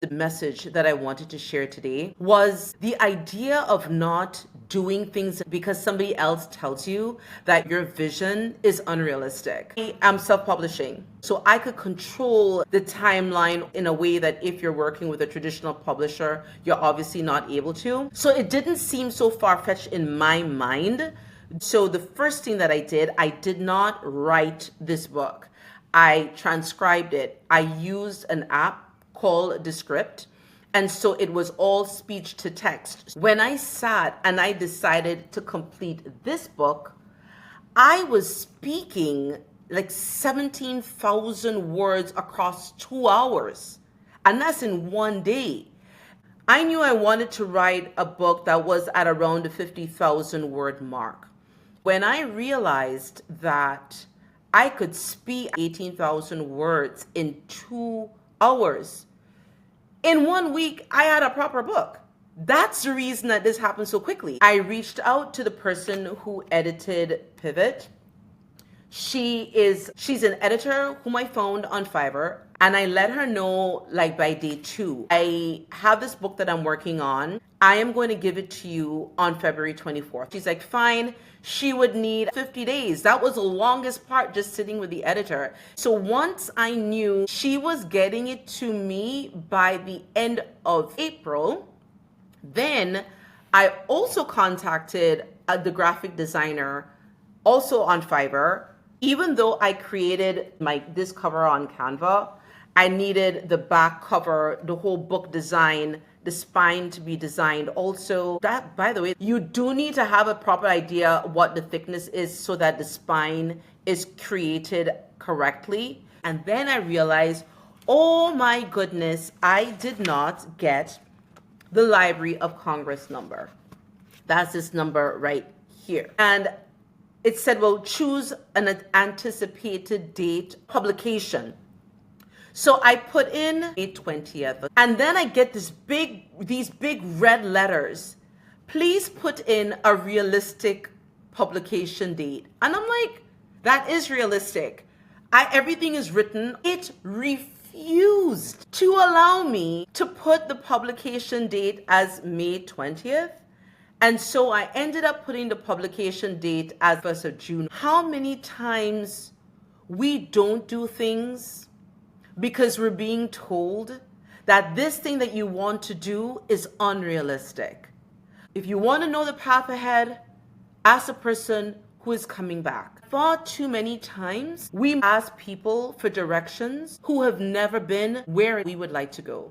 The message that I wanted to share today was the idea of not doing things because somebody else tells you that your vision is unrealistic. I'm self-publishing, so I could control the timeline in a way that if you're working with a traditional publisher, you're obviously not able to. So it didn't seem so far-fetched in my mind. So the first thing that I did not write this book. I transcribed it. I used an app called Descript. And so it was all speech to text. When I sat and I decided to complete this book, I was speaking like 17,000 words across 2 hours. And that's in one day. I knew I wanted to write a book that was at around the 50,000 word mark. When I realized that I could speak 18,000 words in 2 hours, in 1 week, I had a proper book. That's the reason that this happened so quickly. I reached out to the person who edited Pivot. She's an editor whom I found on Fiverr, and I let her know like by day 2, I have this book that I'm working on. I am going to give it to you on February 24th. She's like, fine. She would need 50 days. That was the longest part, just sitting with the editor. So once I knew she was getting it to me by the end of April, then I also contacted the graphic designer also on Fiverr. Even though I created this cover on Canva, I needed the back cover, the whole book design, the spine to be designed also. That, by the way, you do need to have a proper idea what the thickness is so that the spine is created correctly. And then I realized, oh my goodness, I did not get the Library of Congress number. That's this number right here. And it said, well, choose an anticipated date publication. So I put in May 20th, and then I get these big red letters. Please put in a realistic publication date. And I'm like, that is realistic. Everything is written. It refused to allow me to put the publication date as May 20th. And so I ended up putting the publication date as 1st of June. How many times we don't do things because we're being told that this thing that you want to do is unrealistic. If you want to know the path ahead, ask a person who is coming back. Far too many times we ask people for directions who have never been where we would like to go.